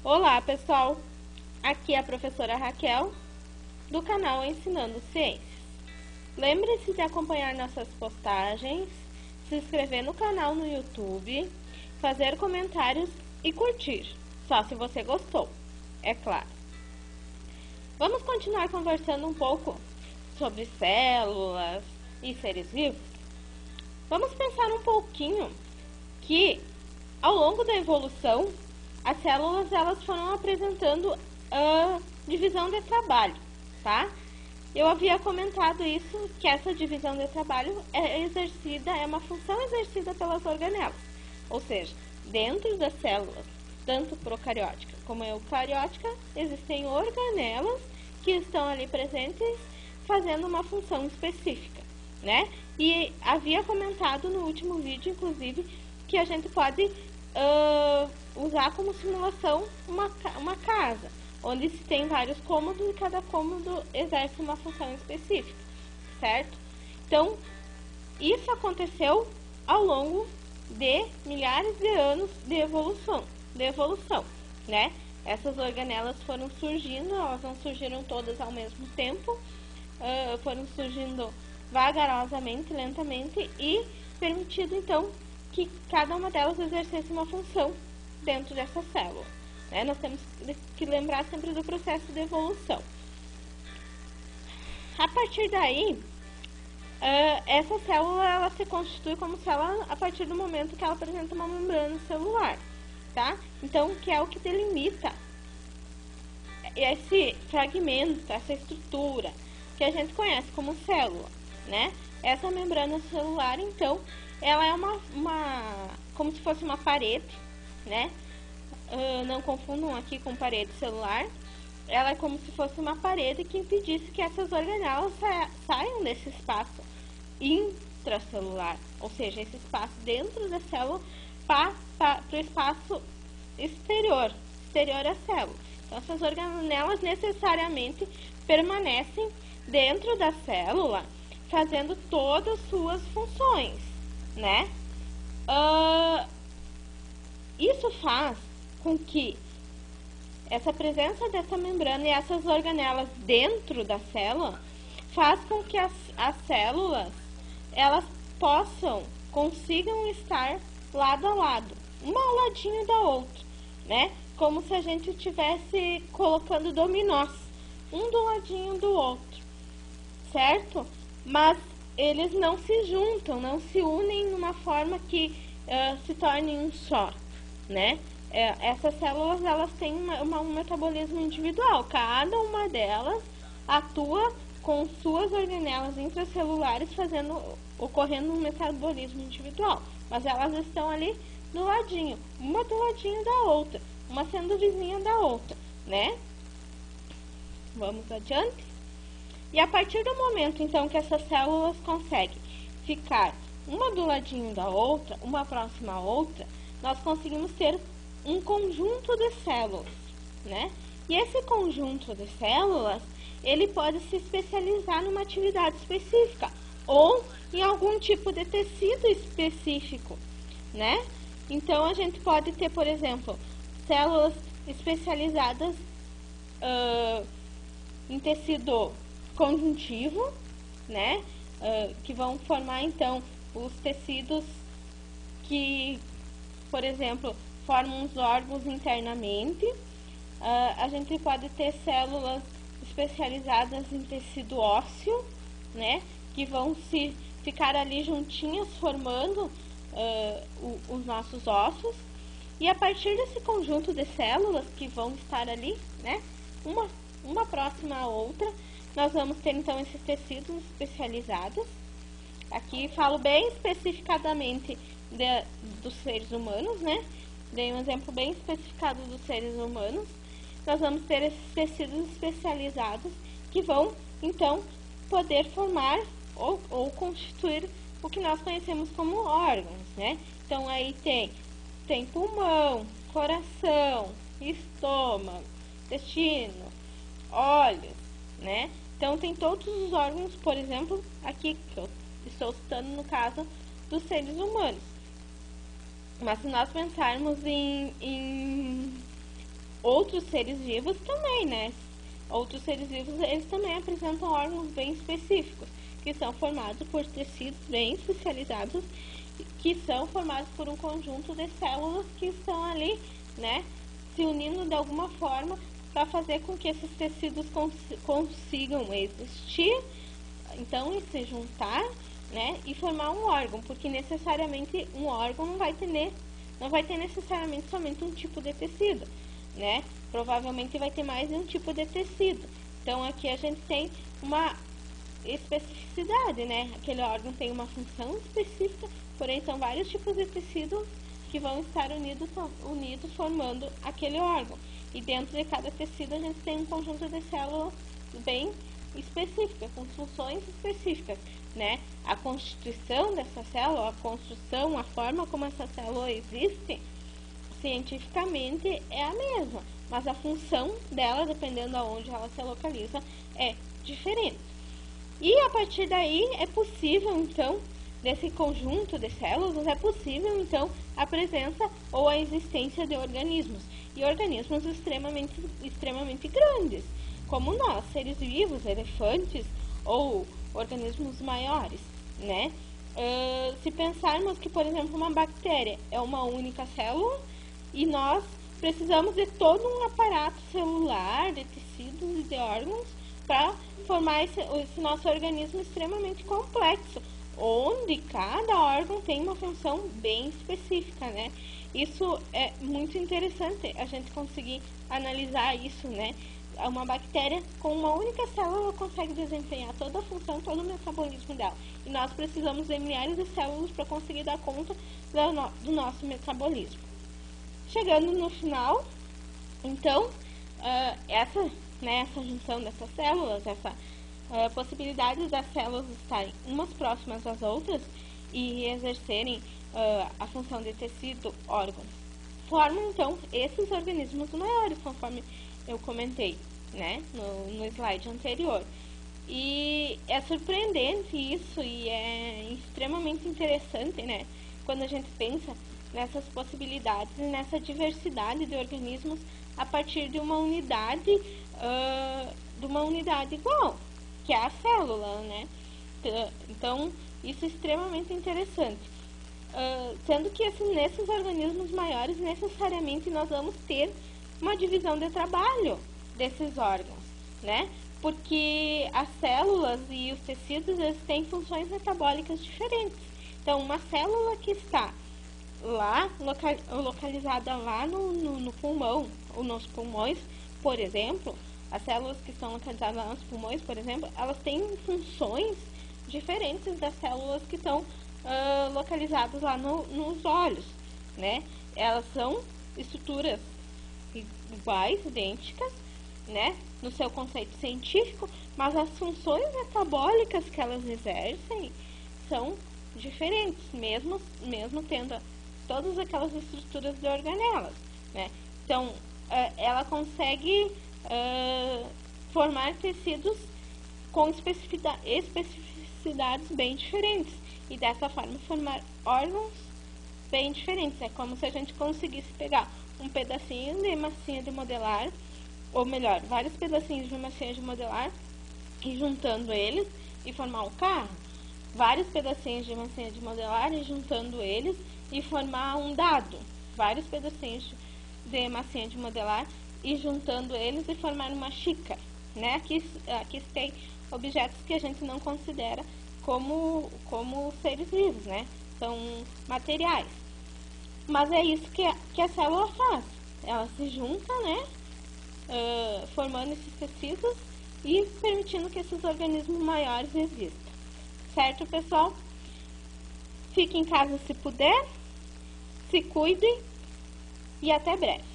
Olá pessoal, aqui é a professora Raquel do canal Ensinando Ciências. Lembre-se de acompanhar nossas postagens, se inscrever no canal no YouTube, fazer comentários e curtir, só se você gostou, é claro. Vamos continuar conversando um pouco sobre células e seres vivos? Vamos pensar um pouquinho que ao longo da evolução as células elas foram apresentando a divisão de trabalho, tá? Eu havia comentado isso, que essa divisão de trabalho é uma função exercida pelas organelas, ou seja, dentro das células, tanto procariótica como eucariótica, existem organelas que estão ali presentes fazendo uma função específica, né? E havia comentado no último vídeo, inclusive, que a gente pode usar como simulação uma casa, onde se tem vários cômodos e cada cômodo exerce uma função específica, certo? Então, isso aconteceu ao longo de milhares de anos de evolução, né? Essas organelas foram surgindo, elas não surgiram todas ao mesmo tempo, foram surgindo vagarosamente, lentamente e permitido então que cada uma delas exercesse uma função dentro dessa célula, né? Nós temos que lembrar sempre do processo de evolução. A partir daí, essa célula ela se constitui como célula a partir do momento que ela apresenta uma membrana celular, tá? Então, que é o que delimita esse fragmento, essa estrutura que a gente conhece como célula, né? Essa membrana celular, então, ela é como se fosse uma parede, né? Não confundam aqui com parede celular. Ela é como se fosse uma parede que impedisse que essas organelas saiam desse espaço intracelular, ou seja, esse espaço dentro da célula para o espaço exterior à célula. Então, essas organelas necessariamente permanecem dentro da célula, fazendo todas as suas funções, né? Isso faz com que essa presença dessa membrana e essas organelas dentro da célula faz com que as células elas consigam estar lado a lado, uma ao ladinho da outra, né? Como se a gente estivesse colocando dominós, um do ladinho do outro, certo? Mas eles não se juntam, não se unem numa forma que se tornem um só, né? Essas células elas têm um metabolismo individual, cada uma delas atua com suas organelas intracelulares ocorrendo um metabolismo individual, mas elas estão ali do ladinho, uma do ladinho da outra, uma sendo vizinha da outra, né? Vamos adiante? E a partir do momento, então, que essas células conseguem ficar uma do ladinho da outra, uma próxima à outra, nós conseguimos ter um conjunto de células, né? E esse conjunto de células, ele pode se especializar numa atividade específica ou em algum tipo de tecido específico, né? Então, a gente pode ter, por exemplo, células especializadas em tecido conjuntivo, né? Que vão formar, então, os tecidos que, por exemplo, formam os órgãos internamente. A gente pode ter células especializadas em tecido ósseo, né? Que vão ficar ali juntinhas formando os nossos ossos. E a partir desse conjunto de células que vão estar ali, né? Uma próxima à outra, nós vamos ter então esses tecidos especializados. Aqui falo bem especificadamente dos seres humanos, né? Dei um exemplo bem especificado dos seres humanos. Nós vamos ter esses tecidos especializados que vão, então, poder formar ou constituir o que nós conhecemos como órgãos, né? Então, aí tem pulmão, coração, estômago, intestino, olhos, né? Então, tem todos os órgãos, por exemplo, aqui que eu estou citando no caso dos seres humanos. Mas se nós pensarmos em outros seres vivos também, né? Outros seres vivos, eles também apresentam órgãos bem específicos, que são formados por tecidos bem especializados, que são formados por um conjunto de células que estão ali, né, se unindo de alguma forma para fazer com que esses tecidos consigam existir, então, e se juntar, né, e formar um órgão, porque necessariamente um órgão não vai ter necessariamente somente um tipo de tecido, né? Provavelmente vai ter mais de um tipo de tecido. Então, aqui a gente tem uma especificidade, né? Aquele órgão tem uma função específica, porém são vários tipos de tecido que vão estar unidos formando aquele órgão. E dentro de cada tecido a gente tem um conjunto de células bem específicas, com funções específicas, né? A constituição dessa célula, a construção, a forma como essa célula existe, cientificamente é a mesma, mas a função dela, dependendo de onde ela se localiza, é diferente. E a partir daí é possível, então, desse conjunto de células, é possível, então, a presença ou a existência de organismos, e organismos extremamente grandes, como nós, seres vivos, elefantes ou organismos maiores, né? Se pensarmos que, por exemplo, uma bactéria é uma única célula e nós precisamos de todo um aparato celular, de tecidos e de órgãos para formar esse nosso organismo extremamente complexo, onde cada órgão tem uma função bem específica, né? Isso é muito interessante, a gente conseguir analisar isso, né? Uma bactéria com uma única célula consegue desempenhar toda a função, todo o metabolismo dela. E nós precisamos de milhares de células para conseguir dar conta do nosso metabolismo. Chegando no final, então, essa junção dessas células, essa possibilidade das células estarem umas próximas às outras e exercerem a função de tecido, órgãos, formam então esses organismos maiores, conforme eu comentei, né, no slide anterior. E é surpreendente isso e é extremamente interessante, né, quando a gente pensa nessas possibilidades e nessa diversidade de organismos a partir de uma unidade igual, que é a célula, né? Então, isso é extremamente interessante. Sendo que nesses organismos maiores, necessariamente nós vamos ter uma divisão de trabalho desses órgãos, né? Porque as células e os tecidos, eles têm funções metabólicas diferentes. Então, uma célula que está lá, localizada lá no pulmão, ou nos pulmões, por exemplo, as células que estão localizadas lá nos pulmões, por exemplo, elas têm funções diferentes das células que estão localizadas lá nos olhos, né? Elas são estruturas iguais, idênticas, né, no seu conceito científico, mas as funções metabólicas que elas exercem são diferentes, mesmo tendo todas aquelas estruturas de organelas, né? Então, ela consegue formar tecidos com especificidades bem diferentes e dessa forma formar órgãos bem diferentes. É como se a gente conseguisse pegar um pedacinho de massinha de modelar, ou melhor, vários pedacinhos de massinha de modelar e juntando eles e formar um carro. Vários pedacinhos de massinha de modelar e juntando eles e formar um dado. Vários pedacinhos de massinha de modelar e juntando eles e formar uma xícara, né? Aqui tem objetos que a gente não considera como seres vivos, né? São materiais. Mas é isso que a célula faz. Ela se junta, né? Formando esses tecidos e permitindo que esses organismos maiores existam. Certo, pessoal? Fique em casa se puder, se cuide e até breve.